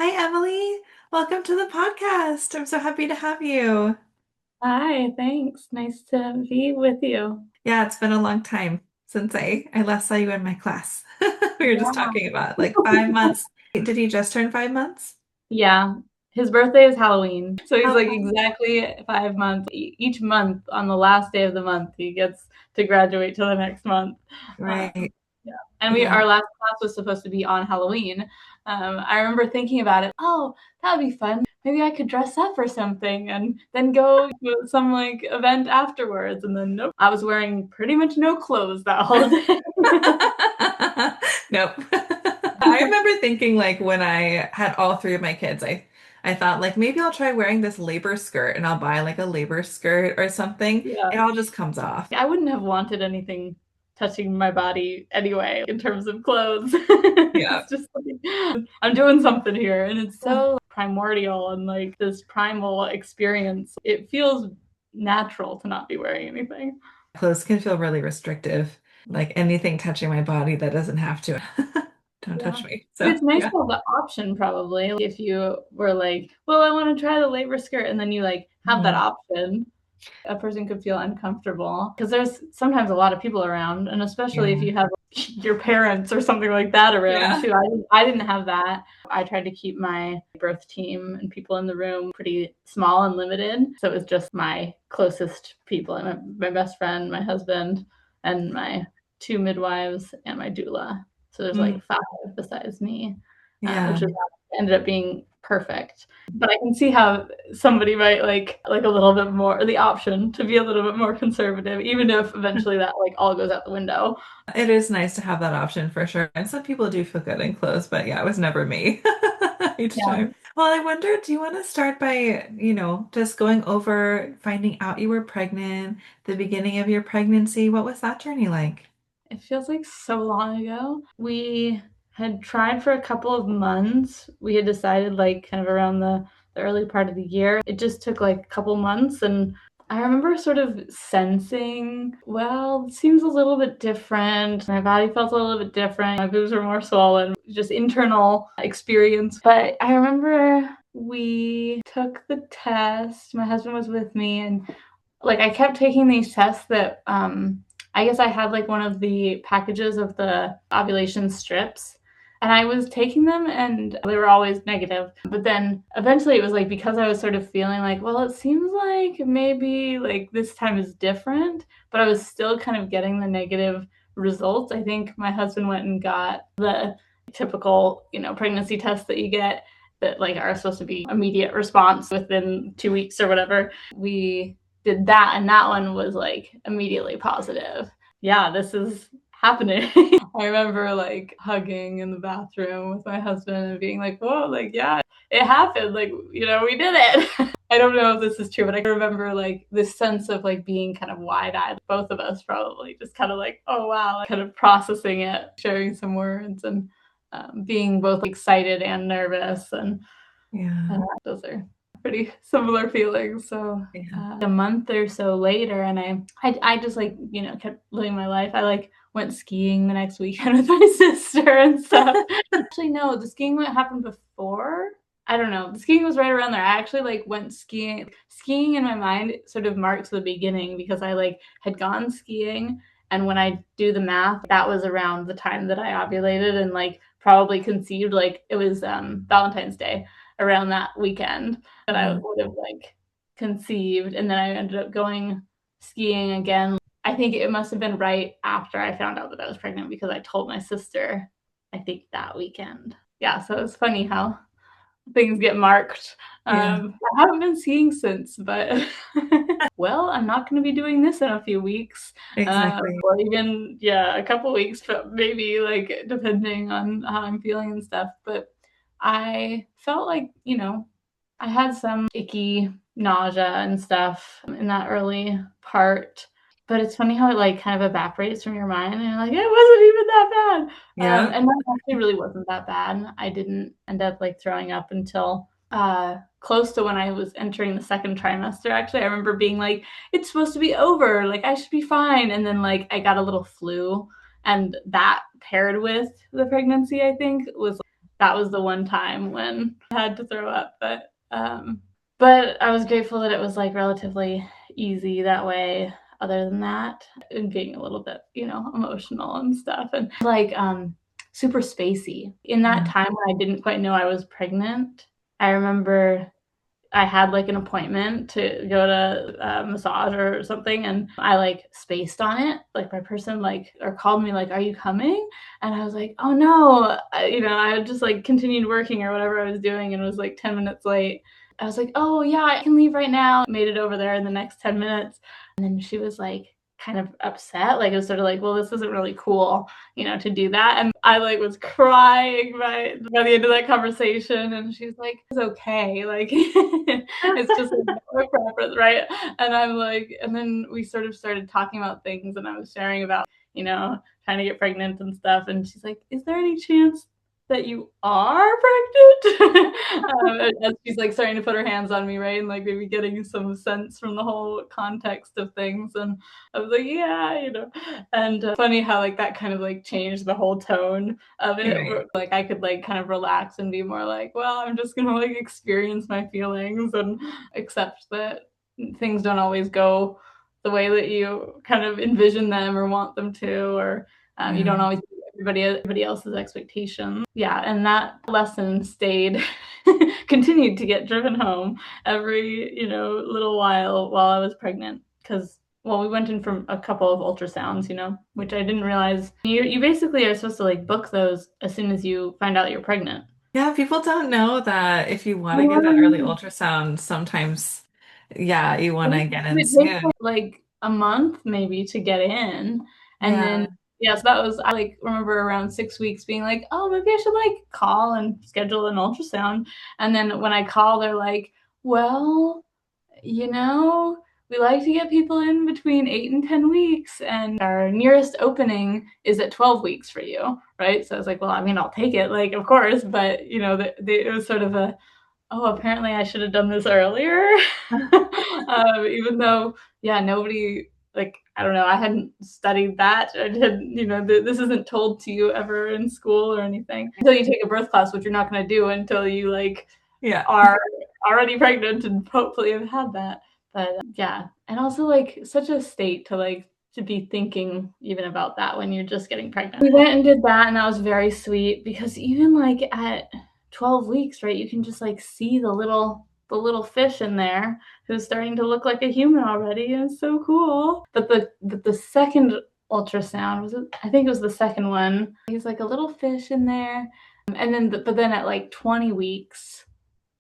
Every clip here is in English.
Hi, Emily. Welcome to the podcast. I'm so happy to have you. Hi, thanks. Nice to be with you. Yeah, it's been a long time since I last saw you in my class. We were just Yeah. talking about like 5 months. Did he just turn 5 months? Yeah. His birthday is Halloween. So he's Oh, like exactly 5 months. Each month on the last day of the month, he gets to graduate to the next month. right. Yeah. And Yeah. our last class was supposed to be on Halloween. I remember thinking about it. Oh, that would be fun. Maybe I could dress up or something and then go to some like event afterwards. And then nope, I was wearing pretty much no clothes that whole day. Nope. I remember thinking like when I had all three of my kids, I thought like maybe I'll try wearing this labor skirt and I'll buy like a labor skirt or something. Yeah. It all just comes off. I wouldn't have wanted anything touching my body anyway in terms of clothes. Yeah. It's just like I'm doing something here and it's so primordial and like this primal experience. It feels natural to not be wearing anything. Clothes can feel really restrictive. Like anything touching my body that doesn't have to. Don't Yeah. touch me. But So, it's nice yeah. to have the option probably if you were like, well, I want to try the labor skirt and then you like have that Mhm. option. A person could feel uncomfortable because there's sometimes a lot of people around, and especially if Yeah. you have your parents or something like that around Yeah. too. I didn't have that. I tried to keep my birth team and people in the room pretty small and limited, so it was just my closest people, and my best friend, my husband, and my two midwives and my doula. So there's Mm, like five besides me, yeah. which is ended up being perfect. But I can see how somebody might like a little bit more the option to be a little bit more conservative, even if eventually that like all goes out the window. It is nice to have that option for sure. And some people do feel good in clothes, but yeah, it was never me each Yeah. time. Well, I wonder, do you want to start by, just going over finding out you were pregnant, the beginning of your pregnancy? What was that journey like? It feels like so long ago. We had tried for a couple of months. We had decided like kind of around the early part of the year. It just took like a couple months and I remember sort of sensing, well, it seems a little bit different. My body felt a little bit different. My boobs were more swollen, just internal experience. But I remember we took the test. My husband was with me and like I kept taking these tests that I guess I had like one of the packages of the ovulation strips and I was taking them and they were always negative. But then eventually it was like because I was sort of feeling like, well, it seems like maybe like this time is different, but I was still kind of getting the negative results. I think my husband went and got the typical, pregnancy tests that you get that like are supposed to be immediate response within 2 weeks or whatever. We did that and that one was like immediately positive. Yeah, this is happening. I remember like hugging in the bathroom with my husband and being like, whoa, like, yeah, it happened. Like, we did it. I don't know if this is true, but I remember like this sense of like being kind of wide eyed, both of us probably just kind of like, oh, wow, like, kind of processing it, sharing some words and being both excited and nervous. And Yeah. those are pretty similar feelings. So Yeah. a month or so later, and I just like kept living my life. I like went skiing the next weekend with my sister and stuff. Actually, no, the skiing happened before. I don't know. The skiing was right around there. I actually like went skiing. Skiing in my mind sort of marks the beginning because I like had gone skiing, and when I do the math, that was around the time that I ovulated and like probably conceived. Like it was Valentine's Day around that weekend that I Yeah. would have like conceived. And then I ended up going skiing again. I think it must have been right after I found out that I was pregnant because I told my sister, I think that weekend. Yeah, so it's funny how things get marked. Yeah. I haven't been skiing since, but well, I'm not going to be doing this in a few weeks, Exactly. or even yeah, a couple weeks, but maybe like depending on how I'm feeling and stuff. But I felt like I had some icky nausea and stuff in that early part. But it's funny how it like kind of evaporates from your mind, and you're like, it wasn't even that bad. Yeah. And that actually really wasn't that bad. I didn't end up like throwing up until close to when I was entering the second trimester. Actually, I remember being like, it's supposed to be over, like I should be fine. And then like I got a little flu, and that paired with the pregnancy, I think, was that was the one time when I had to throw up. But I was grateful that it was like relatively easy that way. Other than that, and being a little bit, emotional and stuff, and like super spacey. In that Yeah. time when I didn't quite know I was pregnant, I remember I had like an appointment to go to a massage or something, and I like spaced on it. Like my person like or called me like, "Are you coming?" And I was like, "Oh no!" I had just like continued working or whatever I was doing, and was like 10 minutes late. I was like, "Oh yeah, I can leave right now." Made it over there in the next 10 minutes, and then she was like kind of upset. Like it was sort of like, "Well, this isn't really cool, to do that." And I like was crying by the end of that conversation, and she's like, "It's okay, like it's just like a preference, right?" And I'm like, and then we sort of started talking about things, and I was sharing about trying to get pregnant and stuff, and she's like, "Is there any chance that you are pregnant?" And she's like starting to put her hands on me, right? And like maybe getting some sense from the whole context of things. And I was like, yeah. And funny how like that kind of like changed the whole tone of it. Right. Where, like I could like kind of relax and be more like, well, I'm just gonna like experience my feelings and accept that things don't always go the way that you kind of envision them or want them to, or you Yeah. don't always everybody else's expectations. Yeah, and that lesson stayed, continued to get driven home every little while I was pregnant, because we went in from a couple of ultrasounds, which I didn't realize. You basically are supposed to like book those as soon as you find out you're pregnant. Yeah, people don't know that if you want to get that early Um, ultrasound, sometimes, yeah, you want to get in It takes soon. like a month maybe to get in. And then, Yeah. yeah, so that was, I like remember around 6 weeks being like, oh, maybe I should like call and schedule an ultrasound. And then when I call, they're like, well, you know, we like to get people in between 8 and 10 weeks, and our nearest opening is at 12 weeks for you, right? So I was like, well, I mean, I'll take it, like, of course, but it was sort of a, oh, apparently I should have done this earlier. Even though, yeah, nobody, like, I don't know, I hadn't studied that. I didn't, this isn't told to you ever in school or anything until you take a birth class, which you're not going to do until you, like, Yeah. are already pregnant and hopefully have had that. But yeah, and also, like, such a state to, like, to be thinking even about that when you're just getting pregnant. We went and did that, and that was very sweet because even, like, at 12 weeks, right, you can just, like, see the little fish in there who's starting to look like a human already, and it's so cool. But the second ultrasound, was it? I think it was the second one. He's like a little fish in there. And then but then at, like, 20 weeks,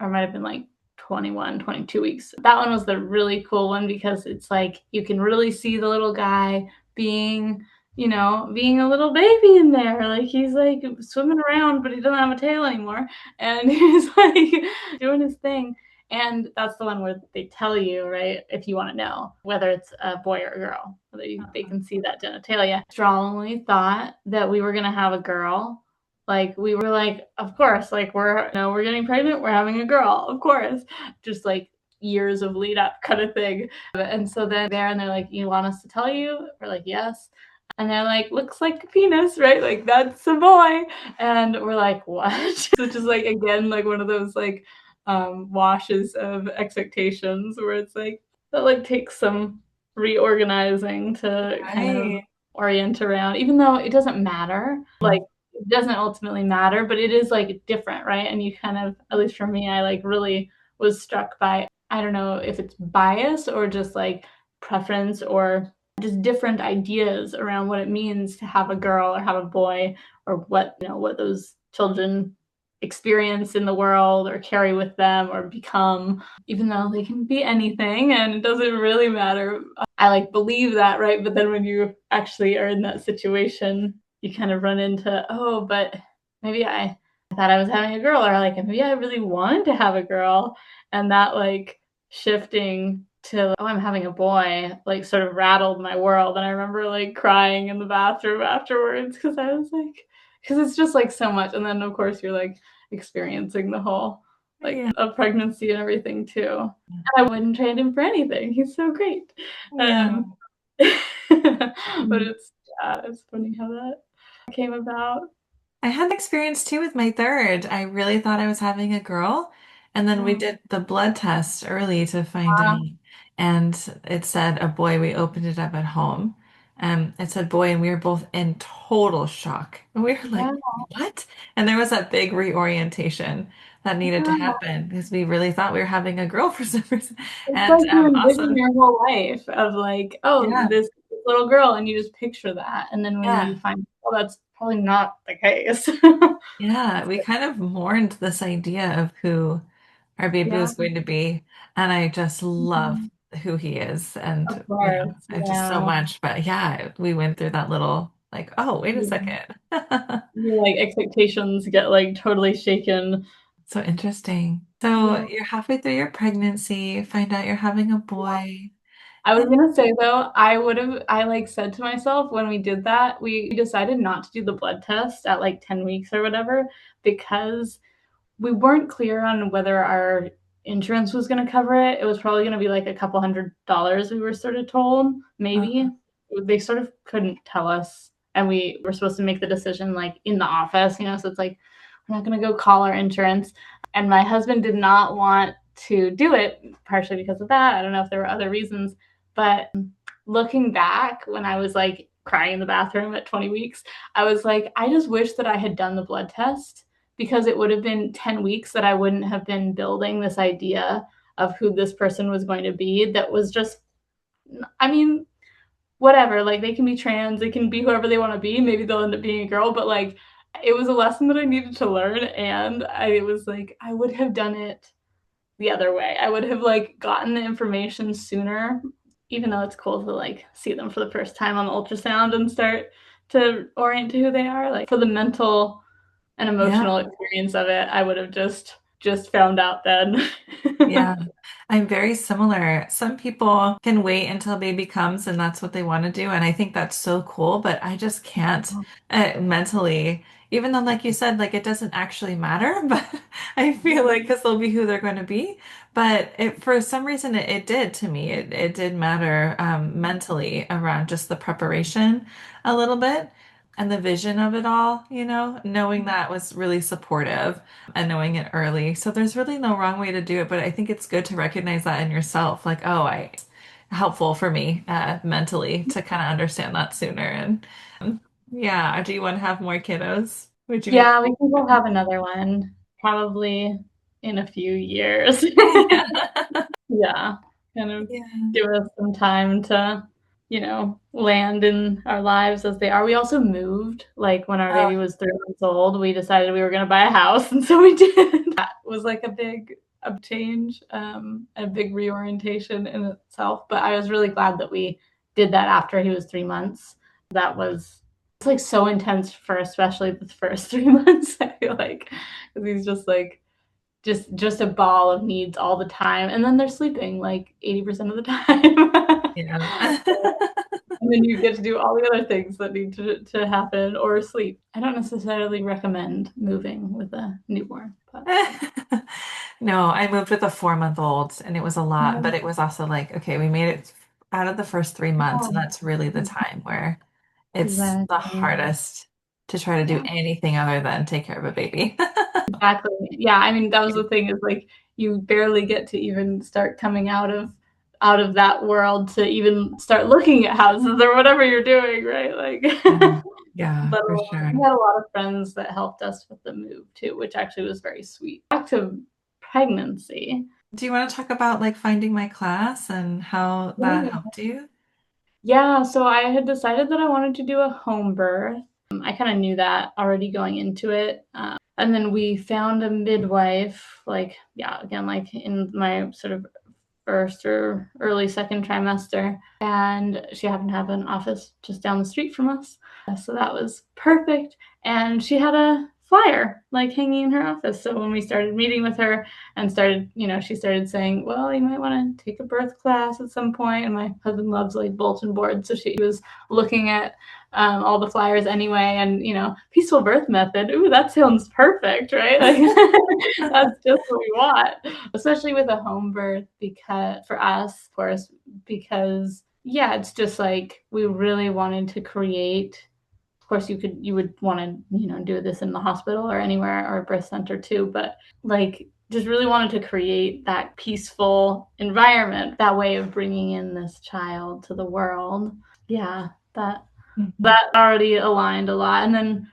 or it might have been, like, 21, 22 weeks. That one was the really cool one because it's like you can really see the little guy being, being a little baby in there. Like he's like swimming around, but he doesn't have a tail anymore. And he's like doing his thing. And that's the one where they tell you, right, if you want to know whether it's a boy or a girl, they can see that genitalia. Strongly thought that we were going to have a girl. Like we were like, of course, like we're getting pregnant, we're having a girl, of course. Just like years of lead up kind of thing. And so then and they're like, you want us to tell you? We're like, yes. And they're like, looks like a penis, right? Like that's a boy. And we're like, what? Which is like again like one of those like washes of expectations where it's like that like takes some reorganizing to kind of Right. orient around, even though it doesn't matter. Like it doesn't ultimately matter, but it is like different, right? And you kind of, at least for me, I like really was struck by, I don't know if it's bias or just like preference or just different ideas around what it means to have a girl or have a boy, or what those children experience in the world or carry with them or become, even though they can be anything and it doesn't really matter. I like believe that, right? But then when you actually are in that situation, you kind of run into, oh, but maybe I thought I was having a girl, or like maybe I really wanted to have a girl. And that like shifting to, oh, I'm having a boy, like sort of rattled my world. And I remember like crying in the bathroom afterwards because I was like, because it's just like so much. And then of course you're like experiencing the whole like Yeah. of pregnancy and everything too. And I wouldn't trade him for anything. He's so great. Yeah. But Mm. it's, yeah, it's funny how that came about. I had an experience too with my third. I really thought I was having a girl. And then we Oh, did the blood test early to find out. wow. And it said a boy. We opened it up at home. It said boy, and we were both in total shock. And we were like, Yeah, what? And there was that big reorientation that needed to yeah. happen because we really thought we were having a girl for some reason. It's And like you envision also, your whole life of like, oh, yeah, this little girl, and you just picture that. And then when you yeah. find, oh, that's probably not the case. Yeah, we kind of mourned this idea of who our baby Yeah. was going to be. And I just love Mhm. who he is. Of And, course. I just so Yeah. much. But yeah, we went through that little, like, oh, wait a Yeah. second. Your like expectations get like totally shaken. So interesting. So Yeah. you're halfway through your pregnancy, find out you're having a boy. I was And gonna say though, I like said to myself when we did that, we decided not to do the blood test at like 10 weeks or whatever because we weren't clear on whether our insurance was going to cover it. It was probably going to be like a couple $100s, we were sort of told, maybe. They sort of couldn't tell us. And we were supposed to make the decision like in the office, so it's like, we're not going to go call our insurance. And my husband did not want to do it, partially because of that. I don't know if there were other reasons. But looking back, when I was like crying in the bathroom at 20 weeks, I was like, I just wish that I had done the blood test because it would have been 10 weeks that I wouldn't have been building this idea of who this person was going to be. That was just, I mean, whatever. Like, they can be trans, they can be whoever they want to be. Maybe they'll end up being a girl, but like, it was a lesson that I needed to learn. And I was like, I would have done it the other way. I would have like gotten the information sooner, even though it's cool to like see them for the first time on the ultrasound and start to orient to who they are. Like, for the mental and yeah. emotional experience of it, I would have just found out then. Yeah, I'm very similar. Some people can wait until baby comes and that's what they want to do. And I think that's so cool, but I just can't mentally, even though, like you said, like it doesn't actually matter, but I feel like because they'll be who they're going to be. But for some reason, it did to me. It did matter mentally around just the preparation a little bit and the vision of it all, knowing that was really supportive and knowing it early. So there's really no wrong way to do it, but I think it's good to recognize that in yourself. Like, oh, helpful for me mentally to kind of understand that sooner. And yeah, do you want to have more kiddos? Would you be? Yeah, we think we'll have another one probably in a few years. Yeah. Yeah, kind of Yeah. give us some time to, land in our lives as they are. We also moved, like when our Oh, baby was 3 months old, we decided we were going to buy a house, and so we did. That was like a change, a big reorientation in itself. But I was really glad that we did that after he was 3 months. That was it's like so intense for especially the first 3 months. I feel like because he's just like just a ball of needs all the time, and then they're sleeping like 80% of the time. yeah. And then you get to do all the other things that need to happen or sleep. I don't necessarily recommend moving with a newborn, but No, I moved with a 4-month-old and it was a lot, but yeah, it was also like, okay, we made it out of the first 3 months, and that's really the time where it's the exactly. hardest to try to do Yeah, anything other than take care of a baby. exactly. Yeah, I mean that was the thing is like you barely get to even start coming out of that world to even start looking at houses or whatever you're doing, right? Like Yeah, yeah, let for alone sure. we had a lot of friends that helped us with the move too, which actually was very sweet. Back to pregnancy. Do you want to talk about like finding my class and how that helped you? Yeah, so I had decided that I wanted to do a home birth. I kind of knew that already going into it. And then we found a midwife, like, yeah, again, like in my sort of first or early second trimester. And she happened to have an office just down the street from us. So that was perfect. And she had a flyer like hanging in her office. So when we started meeting with her and she started saying, well, you might want to take a birth class at some point. And my husband loves like bulletin boards. So she was looking at all the flyers anyway. And, peaceful birth method. Ooh, that sounds perfect, right? Like that's just what we want, especially with a home birth because for us, of course, because yeah, it's just like we really wanted to create course you would want to, do this in the hospital or anywhere or a birth center too, but like just really wanted to create that peaceful environment, that way of bringing in this child to the world. Yeah, that Mhm. that already aligned a lot. And then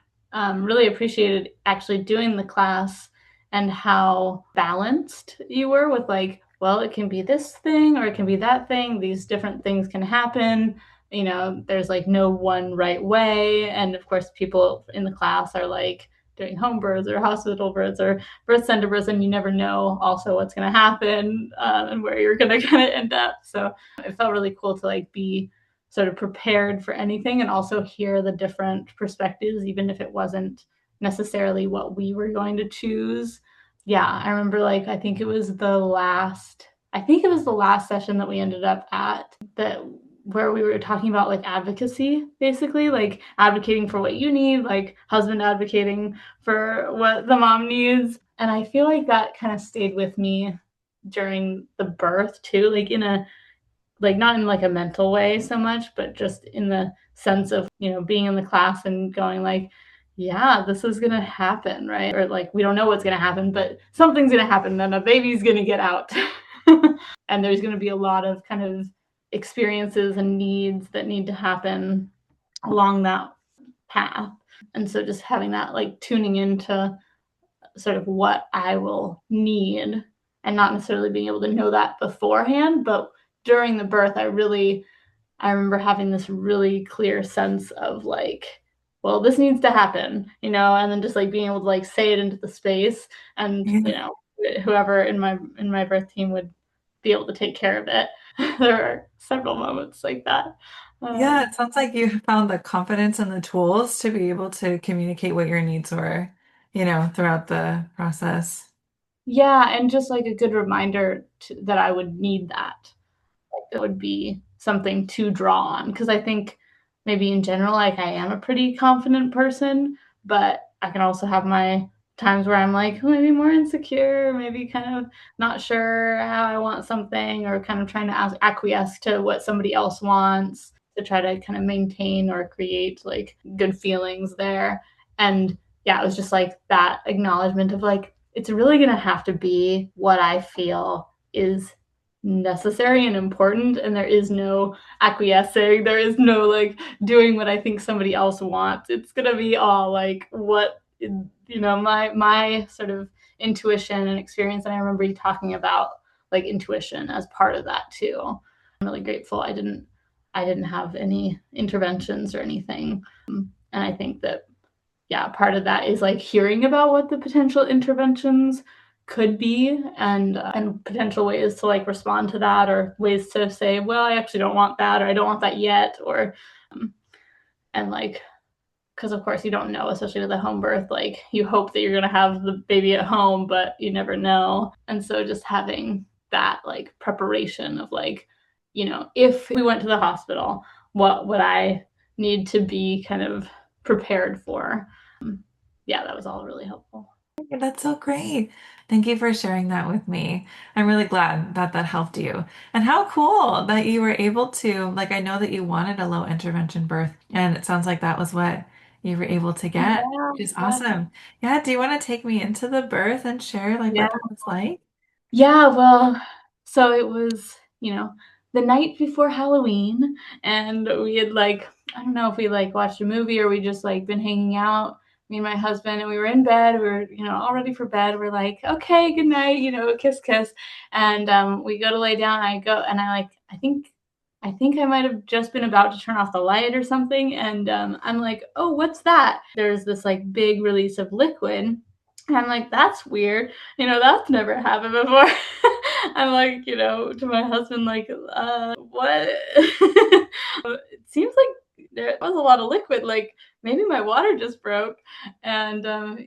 really appreciated actually doing the class and how balanced you were with like, well, it can be this thing or it can be that thing. These different things can happen. There's like no one right way. And of course, people in the class are like doing home births or hospital births or birth center births, and you never know also what's going to happen and where you're going to kind of end up. So it felt really cool to like be sort of prepared for anything and also hear the different perspectives, even if it wasn't necessarily what we were going to choose. Yeah, I remember like I think it was the last session that we ended up at that where we were talking about like advocacy, basically like advocating for what you need, like husband advocating for what the mom needs. And I feel like that kind of stayed with me during the birth too, like in a like not in like a mental way so much, but just in the sense of, being in the class and going like, yeah, this is going to happen, right? Or like, we don't know what's going to happen, but something's going to happen. Then a baby's going to get out. And there's going to be a lot of kind of experiences and needs that need to happen along that path. And so just having that like tuning into sort of what I will need and not necessarily being able to know that beforehand, but during the birth, I remember having this really clear sense of like, well, this needs to happen, and then just like being able to like say it into the space and, Yeah. whoever in my birth team would be able to take care of it. There are several moments like that. Yeah, Um, it sounds like you found the confidence and the tools to be able to communicate what your needs were, throughout the process. yeah, and just like a good reminder that I would need that. It would be something to draw on because I think maybe in general, like I am a pretty confident person, but I can also have my times where I'm like, oh, maybe more insecure, maybe kind of not sure how I want something, or kind of trying to acquiesce to what somebody else wants to try to kind of maintain or create like good feelings there. And yeah, it was just like that acknowledgement of like, it's really going to have to be what I feel is necessary and important, and there is no acquiescing, there is no like doing what I think somebody else wants. It's gonna be all like what my sort of intuition and experience. And I remember you talking about like intuition as part of that too. I'm really grateful I didn't have any interventions or anything. And I think that, yeah, part of that is like hearing about what the potential interventions could be, and potential ways to like respond to that, or ways to say, well, I actually don't want that, or I don't want that yet, or and like, because of course you don't know, especially with a home birth, like you hope that you're going to have the baby at home, but you never know. And so just having that like preparation of like, if we went to the hospital, what would I need to be kind of prepared for? Yeah, that was all really helpful. That's so great. Thank you for sharing that with me. I'm really glad that that helped you. And how cool that you were able to, like, I know that you wanted a low intervention birth, and it sounds like that was what you were able to get, Yeah, which is yeah, awesome. Yeah, do you want to take me into the birth and share, like, yeah. what that was like? Yeah, well, so it was, the night before Halloween, and we had like, I don't know if we like watched a movie or we just like been hanging out, me and my husband, and we were in bed. We were, all ready for bed. We're like, okay, good night, kiss, kiss. And we go to lay down. I go and I like, I think I might have just been about to turn off the light or something. And I'm like, oh, what's that? There's this like big release of liquid. And I'm like, that's weird. That's never happened before. I'm like, to my husband, like, what? It seems like there was a lot of liquid. Like, maybe my water just broke. And I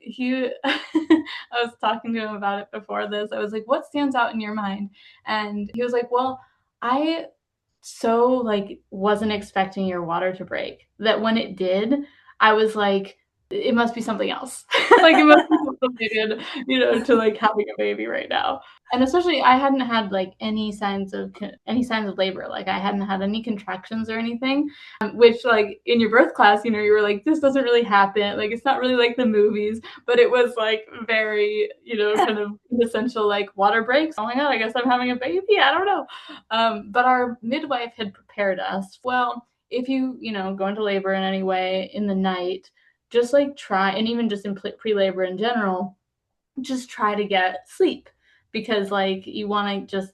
was talking to him about it before this. I was like, what stands out in your mind? And he was like, well, I so like wasn't expecting your water to break that when it did, I was like, it must be something else. Like it must be something related, to like having a baby right now. And especially I hadn't had like any signs of labor. Like I hadn't had any contractions or anything, which like in your birth class, you were like, this doesn't really happen. Like it's not really like the movies, but it was like very, kind of essential like water breaks. Oh my God, I guess I'm having a baby. I don't know. But our midwife had prepared us. Well, if you go into labor in any way in the night, just like try, and even just in pre-labor in general, just try to get sleep, because like you want to just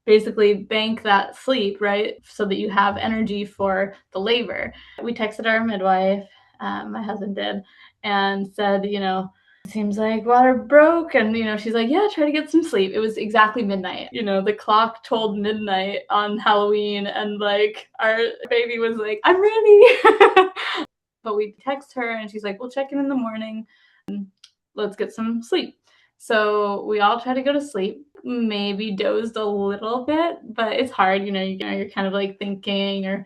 basically bank that sleep, right, so that you have energy for the labor. We texted our midwife, my husband did, and said, seems like water broke, and she's like, yeah, try to get some sleep. It was exactly midnight. The clock told midnight on Halloween, and like our baby was like, I'm ready. But we text her and she's like, we'll check in the morning. Let's get some sleep. So we all try to go to sleep, maybe dozed a little bit, but it's hard, you're kind of like thinking or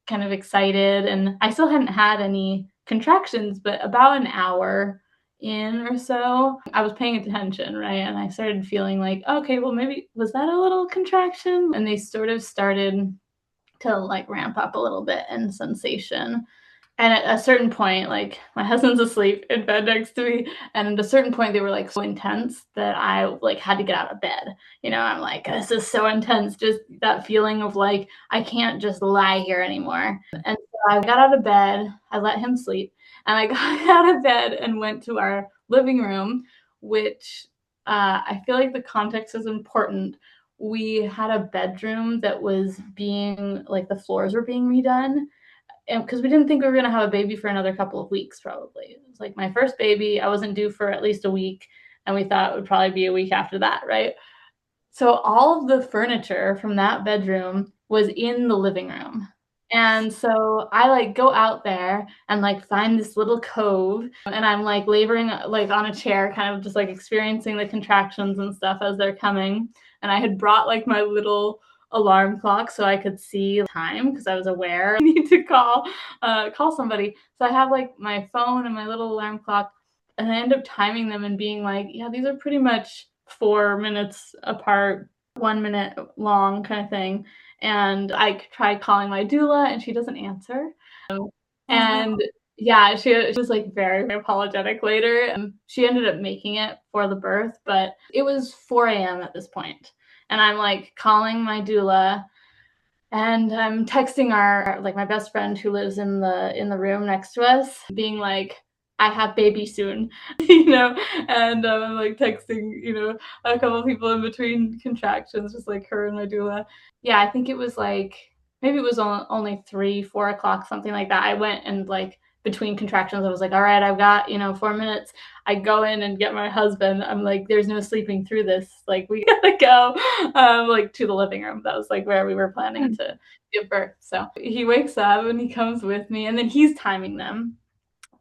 kind of excited. And I still hadn't had any contractions, but about an hour in or so, I was paying attention, right? And I started feeling like, okay, well, maybe was that a little contraction? And they sort of started to like ramp up a little bit in sensation. And at a certain point, like my husband's asleep in bed next to me, and at a certain point, they were like so intense that I like had to get out of bed. I'm like, this is so intense. Just that feeling of like I can't just lie here anymore. And so I got out of bed. I let him sleep, and I got out of bed and went to our living room, which I feel like the context is important. We had a bedroom that was being like the floors were being redone, and because we didn't think we were going to have a baby for another couple of weeks, probably. It was like my first baby. I wasn't due for at least a week, and we thought it would probably be a week after that, right? So all of the furniture from that bedroom was in the living room. And so I like go out there and like find this little cove, and I'm like laboring like on a chair, kind of just like experiencing the contractions and stuff as they're coming. And I had brought like my little alarm clock so I could see time, because I was aware I need to call somebody. So I have like my phone and my little alarm clock, and I end up timing them and being like, yeah, these are pretty much 4 minutes apart, 1 minute long kind of thing. And I tried calling my doula and she doesn't answer. Oh no. And yeah, she was like very, very apologetic later. And she ended up making it for the birth, but it was 4 a.m. at this point. And I'm like calling my doula, and I'm texting our like my best friend who lives in the room next to us, being like, I have baby soon, and I'm like texting, a couple of people in between contractions, just like her and my doula. Yeah, I think it was like maybe it was only 3, 4 o'clock, something like that. I went and like between contractions, I was like, all right, I've got 4 minutes. I go in and get my husband. I'm like, there's no sleeping through this. Like we gotta go, like to the living room. That was like where we were planning to give birth. So he wakes up and he comes with me, and then he's timing them,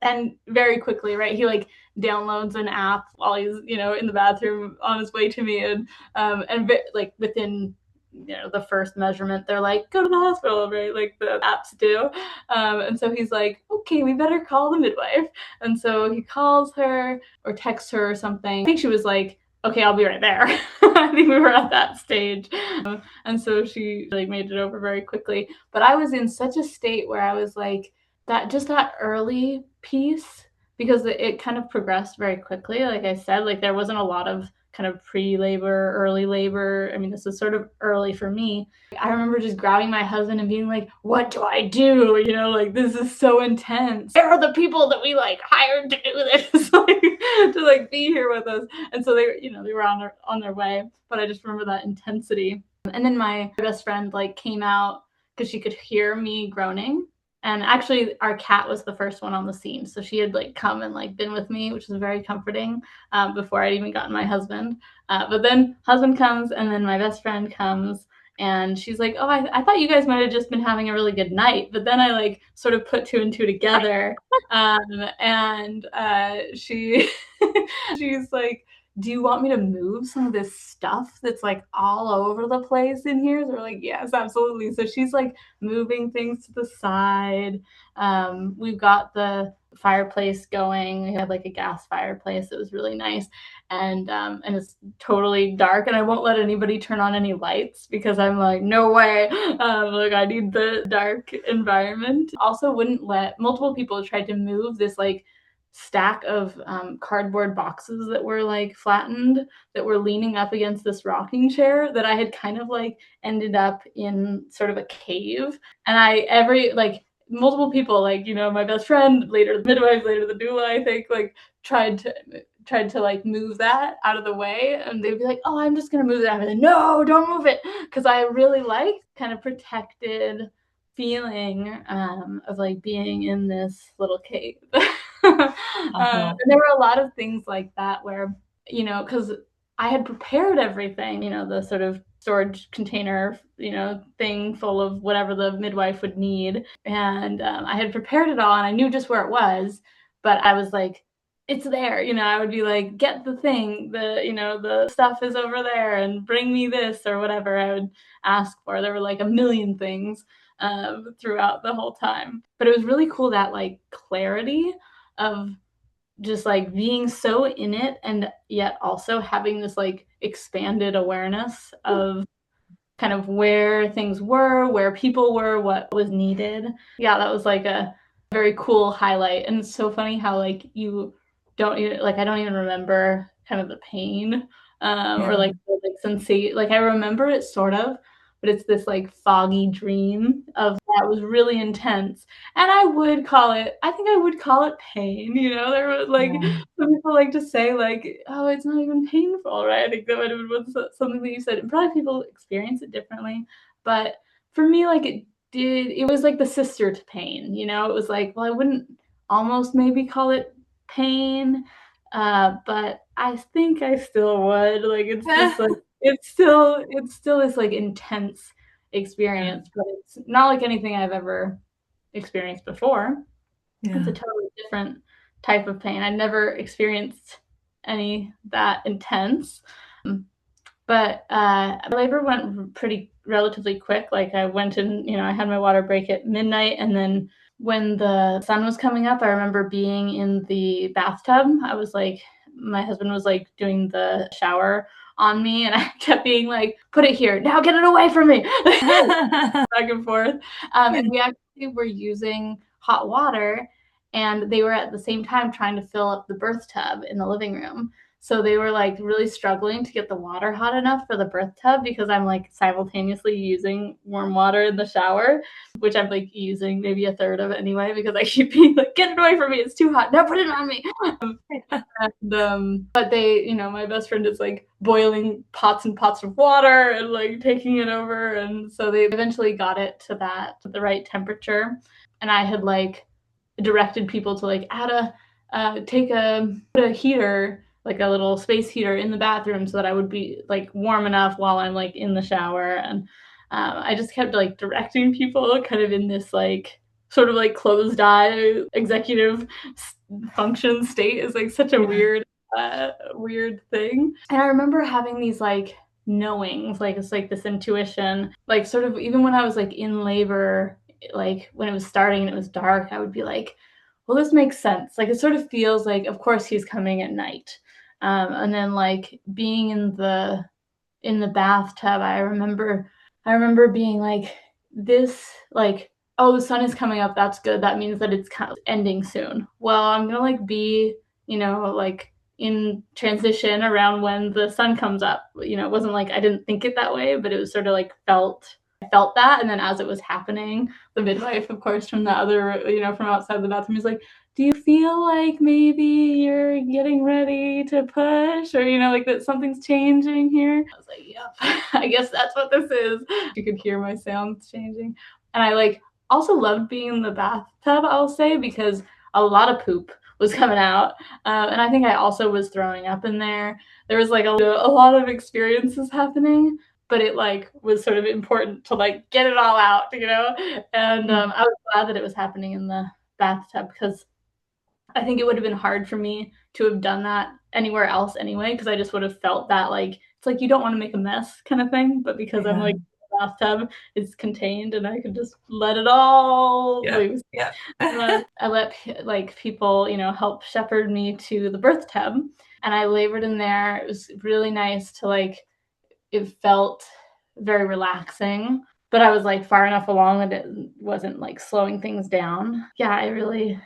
and very quickly, right, he like downloads an app while he's in the bathroom on his way to me, and like within the first measurement, they're like, go to the hospital, right, like the apps do. And so he's like, okay, we better call the midwife. And so he calls her or texts her or something. I think she was like, okay, I'll be right there. I think we were at that stage. And so she like made it over very quickly, but I was in such a state where I was like, that early piece, because it kind of progressed very quickly. Like I said, like there wasn't a lot of kind of pre-labor, early labor. I mean, this is sort of early for me. I remember just grabbing my husband and being like, what do I do? Like this is so intense. Where are the people that we like hired to do this? Like to like be here with us. And so they were on their way. But I just remember that intensity. And then my best friend like came out because she could hear me groaning. And actually, our cat was the first one on the scene. So she had like come and like been with me, which was very comforting, before I'd even gotten my husband. But then husband comes, and then my best friend comes, and she's like, oh, I thought you guys might have just been having a really good night. But then I like sort of put two and two together. And she's like, do you want me to move some of this stuff that's like all over the place in here? So we're like, yes, absolutely. So she's like moving things to the side. We've got the fireplace going. We had like a gas fireplace. It was really nice. And it's totally dark, and I won't let anybody turn on any lights because I'm like, no way. Like I need the dark environment. Also, wouldn't let multiple people tried to move this like stack of cardboard boxes that were like flattened that were leaning up against this rocking chair that I had kind of like ended up in sort of a cave. And I every like multiple people, like, you know, my best friend, later the midwife, later the doula, I think, like tried to like move that out of the way, and they'd be like, oh, I'm just gonna move it. I'm like, no, don't move it, because I really like kind of protected feeling of like being in this little cave. And Uh-huh. there were a lot of things like that where, you know, because I had prepared everything, you know, the sort of storage container, you know, thing full of whatever the midwife would need. And I had prepared it all and I knew just where it was, but I was like, it's there, you know, I would be like, get the thing, you know, the stuff is over there and bring me this or whatever I would ask for. There were like a million things throughout the whole time. But it was really cool that like clarity of just like being so in it and yet also having this like expanded awareness of kind of where things were, where people were, what was needed. Yeah, that was like a very cool highlight. And it's so funny how like you don't even like I don't even remember kind of the pain or Yeah. like the like sensate like I remember it sort of, but it's this like foggy dream of that was really intense. And I think I would call it pain, you know. There was like Yeah. some people like to say like, oh, it's not even painful, right? I think that would have been something that you said. And probably people experience it differently, but for me, like it was like the sister to pain, you know. It was like, well, I wouldn't almost maybe call it pain, but I think I still would. Like it's just like it still is like intense Yeah. experience, but it's not like anything I've ever experienced before. It's a Yeah. totally different type of pain. I'd never experienced any that intense. But labor went pretty relatively quick. Like I went in, you know, I had my water break at midnight, and then when the sun was coming up, I remember being in the bathtub. I was like, my husband was like doing the shower on me, and I kept being like, "Put it here now, get it away from me!" Back and forth. And we actually were using hot water, and they were at the same time trying to fill up the birth tub in the living room. So they were like really struggling to get the water hot enough for the birth tub because I'm like simultaneously using warm water in the shower, which I'm like using maybe a third of it anyway because I keep being like, get it away from me, it's too hot. No, put it on me. And but they, you know, my best friend is like boiling pots and pots of water and like taking it over, and so they eventually got it to the right temperature. And I had like directed people to like add take a put a heater, like a little space heater in the bathroom so that I would be like warm enough while I'm like in the shower. And I just kept like directing people kind of in this like sort of like closed eye executive function state is like such a Yeah. weird thing. And I remember having these like knowings, like it's like this intuition, like sort of even when I was like in labor, like when it was starting and it was dark, I would be like, well, this makes sense. Like it sort of feels like, of course, he's coming at night. And then like being in the bathtub, I remember being like, this like, oh, the sun is coming up. That's good. That means that it's kind of ending soon. Well, I'm gonna like be, you know, like in transition around when the sun comes up. You know, it wasn't like I didn't think it that way, but it was sort of like I felt that. And then as it was happening, the midwife, of course, from the other, you know, from outside the bathroom is like, do you feel like maybe you're getting ready to push, or, you know, like that something's changing here? I was like, yep, I guess that's what this is. You could hear my sounds changing. And I like also loved being in the bathtub, I'll say, because a lot of poop was coming out. And I think I also was throwing up in there. There was like a lot of experiences happening, but it like was sort of important to like get it all out, you know? And I was glad that it was happening in the bathtub because I think it would have been hard for me to have done that anywhere else anyway, because I just would have felt that like it's like you don't want to make a mess kind of thing. But because I'm Yeah. like in the bathtub, it's contained and I can just let it all Yeah. loose. Yeah. I let like people, help shepherd me to the birth tub, and I labored in there. It was really nice to like. It felt very relaxing, but I was like far enough along that it wasn't like slowing things down. Yeah, I really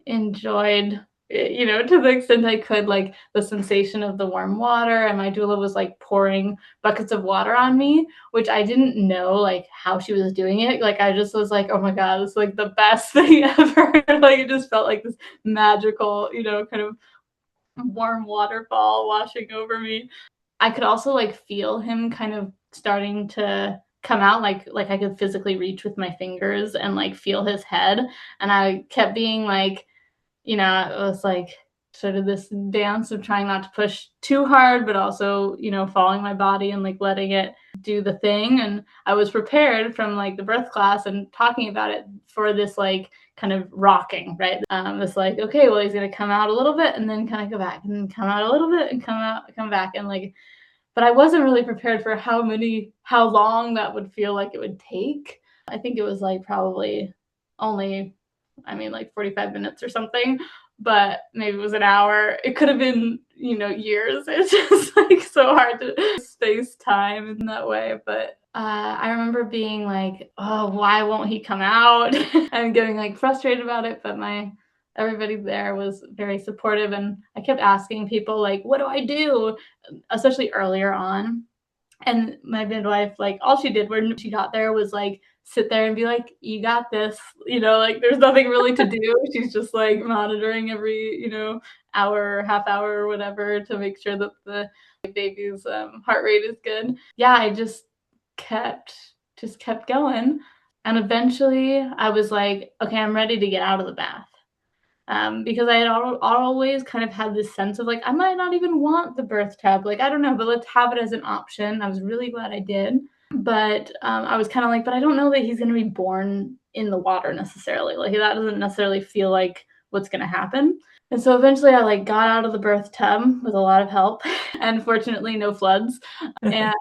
enjoyed it, to the extent I could, like the sensation of the warm water. And my doula was like pouring buckets of water on me, which I didn't know like how she was doing it. Like I just was like, oh my God, it's like the best thing ever. Like it just felt like this magical, kind of warm waterfall washing over me. I could also like feel him kind of starting to come out, like I could physically reach with my fingers and like feel his head. And I kept being like, it was like sort of this dance of trying not to push too hard, but also, following my body and like letting it do the thing. And I was prepared from like the birth class and talking about it for this like kind of rocking, right? It's like, okay, well, he's gonna come out a little bit and then kind of go back and then come out a little bit and come back. And like, but I wasn't really prepared for how long that would feel like it would take. I think it was like probably only, like 45 minutes or something, but maybe it was an hour. It could have been, years. It's just like so hard to space time in that way. But I remember being like, oh, why won't he come out? And getting like frustrated about it. But everybody there was very supportive. And I kept asking people, like, what do I do? Especially earlier on. And my midwife, like, all she did when she got there was like sit there and be like, you got this, like there's nothing really to do. She's just like monitoring every, hour, half hour, or whatever to make sure that the baby's heart rate is good. Yeah, I kept kept going. And eventually I was like, okay, I'm ready to get out of the bath. Because I had always kind of had this sense of like, I might not even want the birth tub. Like, I don't know, but let's have it as an option. I was really glad I did. But I was kind of like, but I don't know that he's going to be born in the water necessarily. Like, that doesn't necessarily feel like what's going to happen. And so eventually I like got out of the birth tub with a lot of help and fortunately no floods. And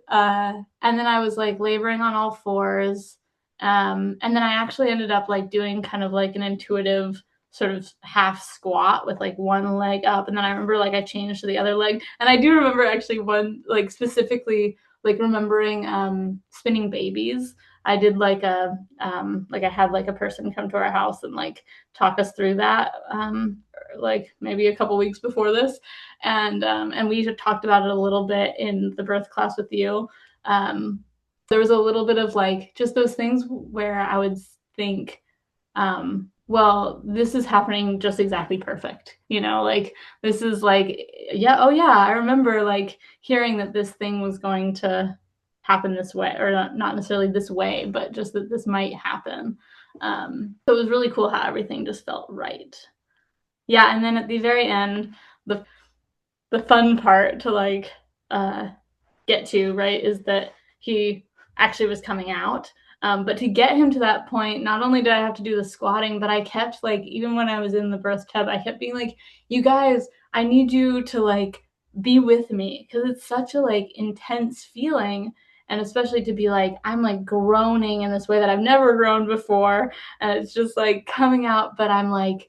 and then I was like laboring on all fours. And then I actually ended up like doing kind of like an intuitive sort of half squat with like one leg up, and then I remember like I changed to the other leg. And I do remember actually one like specifically like remembering spinning babies. I did like like I had like a person come to our house and like talk us through that like maybe a couple weeks before this. And we talked about it a little bit in the birth class with you. There was a little bit of like just those things where I would think, well, this is happening just exactly perfect. Like this is like, yeah, oh yeah, I remember like hearing that this thing was going to happen this way, or not necessarily this way, but just that this might happen. So it was really cool how everything just felt right. Yeah, and then at the very end, the fun part to like get to, right, is that he actually was coming out. But to get him to that point, not only did I have to do the squatting, but I kept like, even when I was in the birth tub, I kept being like, you guys, I need you to like be with me, because it's such a like intense feeling. And especially to be like, I'm like groaning in this way that I've never groaned before. And it's just like coming out, but I'm like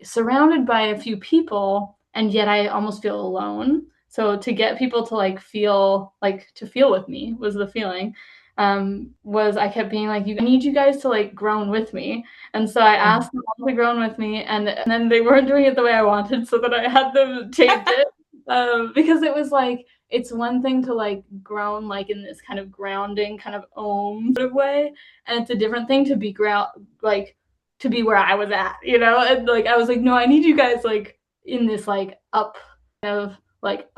surrounded by a few people, and yet I almost feel alone. So to get people to like feel like to feel with me was the feeling. Was I kept being like, I need you guys to like groan with me. And so I asked them all to groan with me, and then they weren't doing it the way I wanted, so that I had them change it. Because it was like, it's one thing to like groan like in this kind of grounding kind of sort of way, and it's a different thing to be like to be where I was at, and like I was like, no, I need you guys like in this like up of like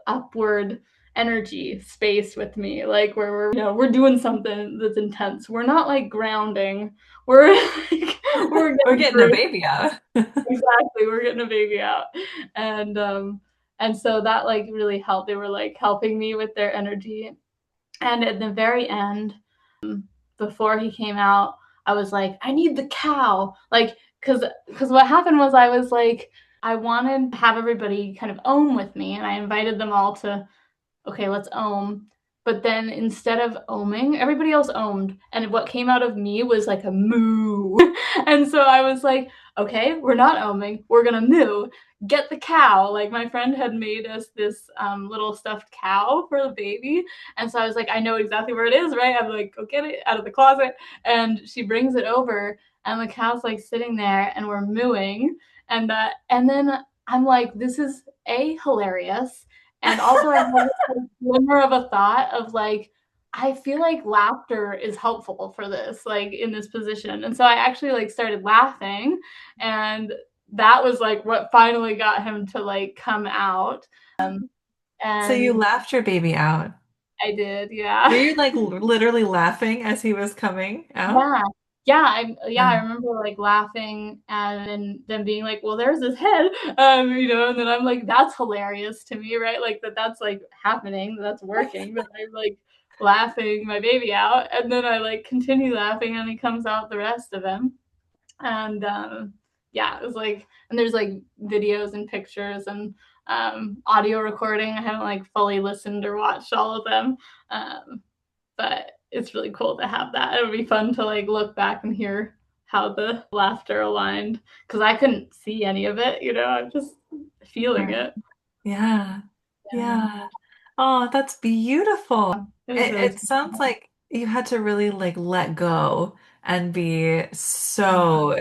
upward energy space with me, like where we're doing something that's intense. We're not like grounding. We're like we're We're getting getting a through. baby out. Exactly, we're getting a baby out. And so that like really helped. They were like helping me with their energy. And at the very end, before he came out, I was like, I need the cow. Like, cause what happened was I was like, I wanted to have everybody kind of ohm with me, and I invited them all to, okay, let's ohm. But then instead of ohming, everybody else ohmed. And what came out of me was like a moo. And so I was like, okay, we're not ohming. We're going to moo. Get the cow. Like my friend had made us this little stuffed cow for the baby. And so I was like, I know exactly where it is, right? I'm like, go get it out of the closet. And she brings it over, and the cow's like sitting there, and we're mooing. And then I'm like, this is hilarious. And also, I have this glimmer of a thought of like, I feel like laughter is helpful for this, like in this position. And so I actually like started laughing, and that was like what finally got him to like come out. So you And laughed your baby out. I did, Were yeah. you like literally laughing as he was coming out? Yeah. I Yeah. remember like laughing and then being like, well, there's his head, and then I'm like, that's hilarious to me, right? Like that's like happening, that's working, but I'm like laughing my baby out, and then I like continue laughing, and he comes out the rest of him, and yeah, it was like, and there's like videos and pictures and audio recording. I haven't like fully listened or watched all of them, um, but it's really cool to have that. It would be fun to like look back and hear how the laughter aligned, because I couldn't see any of it. I'm just feeling Right. it. Yeah. Yeah, Yeah. Oh, that's beautiful. it was really It sounds special. like you had to really like let go and be so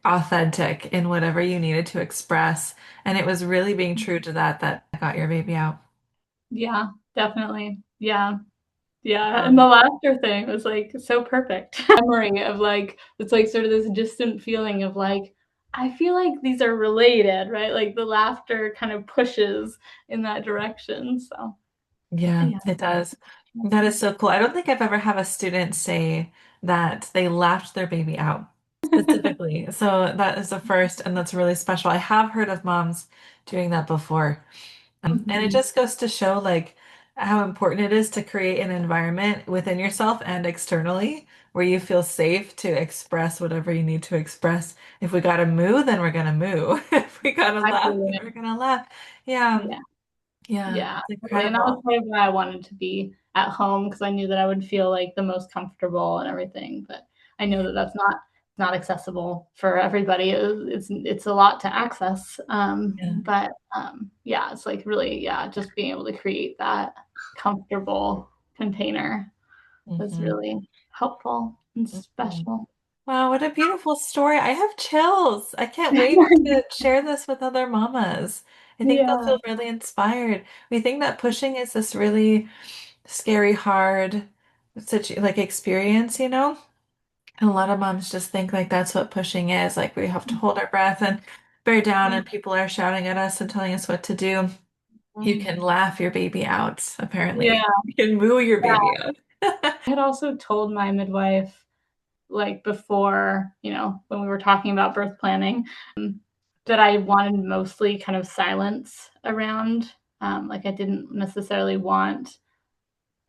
authentic in whatever you needed to express. And it was really being true to that that got your baby out. Yeah, definitely. Yeah. Yeah, and the Um, laughter thing was like so perfect. Memory of like, it's like sort of this distant feeling of like, I feel like these are related, right? Like the laughter kind of pushes in that direction. So yeah, yeah. it does. That is so cool. I don't think I've ever had a student say that they laughed their baby out specifically. So that is the first, and that's really special. I have heard of moms doing that before. And it Mhm. just goes to show like how important it is to create an environment within yourself and externally where you feel safe to express whatever you need to express. If we gotta moo, then we're gonna moo. If we gotta laugh, then Exactly. we're gonna laugh. Yeah, Yeah. yeah, Yeah, it's totally, and that was incredible. part of why I wanted to be at home, because I knew that I would feel, like, the most comfortable and everything, but I know Yeah, that that's not accessible for everybody. It's a lot to access, yeah. yeah, it's, like, really, yeah, just being able to create that comfortable container was Hmm. really helpful and Hmm. special. Wow, what a beautiful story. I have chills. I can't wait to share this with other mamas. I think they'll Yeah. feel really inspired. We think that pushing is this really scary, hard like experience, you know? And a lot of moms just think like that's what pushing is. Like we have to hold our breath and bear down and people are shouting at us and telling us what to do. You Mhm. can laugh your baby out, Yeah, apparently. You can moo your yeah. baby out. I had also told my midwife, like before, when we were talking about birth planning, that I wanted mostly kind of silence around. Like I didn't necessarily want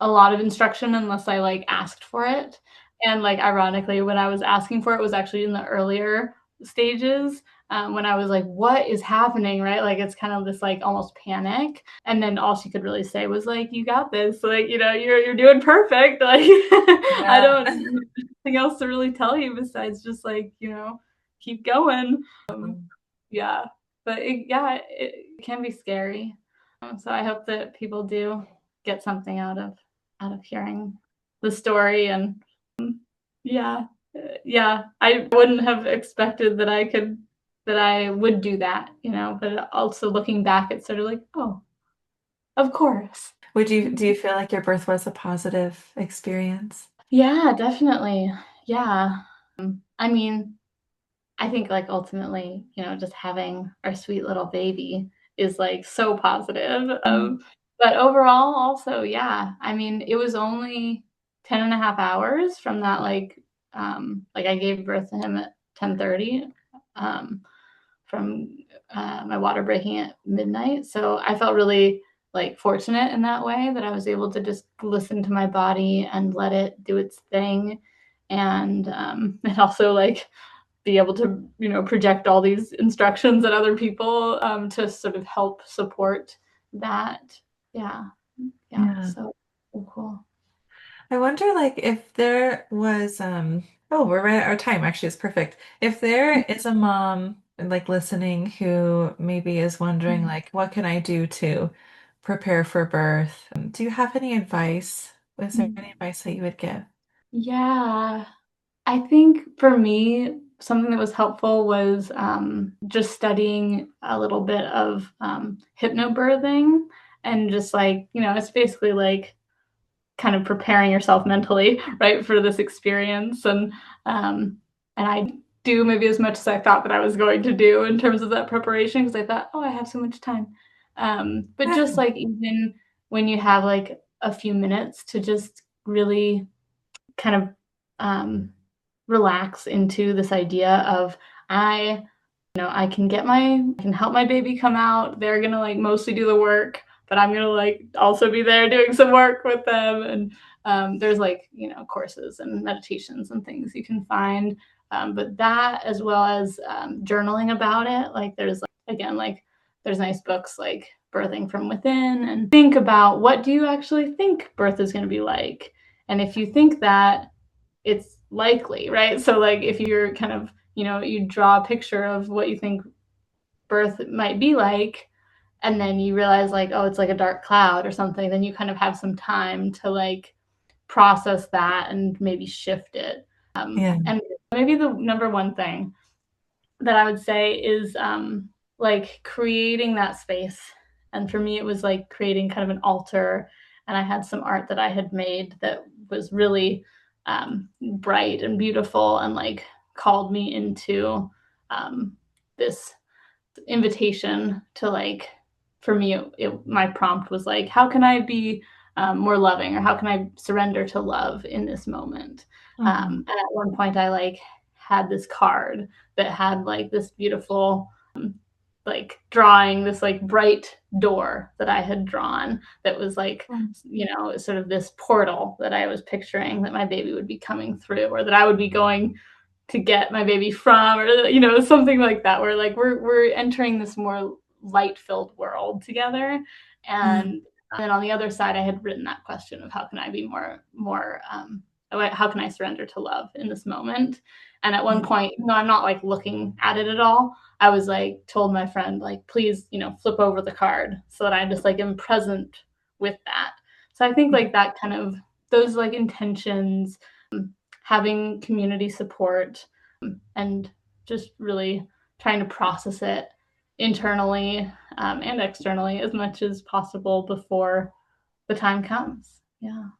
a lot of instruction unless I like asked for it. And like ironically, when I was asking for it was actually in the earlier stages, when I was like, "What is happening?" Right? Like it's kind of this like almost panic. And then all she could really say was like, "You got this. Like you're doing perfect. Like I Yeah. don't nothing else to really tell you besides just like keep going." Yeah, but it can be scary. So I hope that people do get something out of hearing the story. And yeah, yeah, I wouldn't have expected that I would do that, but also looking back, it's sort of like, oh, of course. Do you feel like your birth was a positive experience? Yeah, definitely. Yeah. I mean, I think like ultimately, just having our sweet little baby is like so positive. Mm. But overall, also, yeah, I mean, it was only 10 and a half hours from that, like I gave birth to him at 10:30, um, from my water breaking at midnight. So I felt really like fortunate in that way that I was able to just listen to my body and let it do its thing. And it also like be able to, project all these instructions at other people to sort of help support that. Yeah. Yeah. Yeah. So cool. I wonder like if there was oh, we're right at our time actually, it's perfect. If there is a mom like listening who maybe is wondering like what can I do to prepare for birth? Do you have any advice? Was there any advice that you would give? Yeah. I think for me, something that was helpful was just studying a little bit of hypnobirthing and just like, it's basically like kind of preparing yourself mentally, right, for this experience. And I do maybe as much as I thought that I was going to do in terms of that preparation because I thought, oh, I have so much time. But just Yeah. like even when you have like a few minutes to just really kind of relax into this idea of I I can help my baby come out. They're gonna like mostly do the work, but I'm gonna like also be there doing some work with them. And there's like, courses and meditations and things you can find. But that as well as journaling about it, like there's like, again, like there's nice books like Birthing from Within and think about what do you actually think birth is going to be like. And if you think that, it's likely, right? So like if you're kind of, you draw a picture of what you think birth might be like, and then you realize like, oh, it's like a dark cloud or something, then you kind of have some time to like process that and maybe shift it. Yeah. And maybe the number one thing that I would say is like creating that space. And for me, it was like creating kind of an altar. And I had some art that I had made that was really bright and beautiful and like called me into this invitation to like, for me, my prompt was like, how can I be more loving or how can I surrender to love in this moment? Oh, And at one point, I like had this card that had like this beautiful like drawing, this like bright door that I had drawn that was like, sort of this portal that I was picturing that my baby would be coming through or that I would be going to get my baby from, or something like that, where like we're entering this more light filled world together. mm, And then on the other side I had written that question of how can I be more how can I surrender to love in this moment. And at one yeah. point, I'm not like looking at it at all, I was like told my friend like, please, flip over the card so that I just like am present with that. So I think like that kind of those like intentions, having community support, and just really trying to process it internally and externally as much as possible before the time comes. Yeah.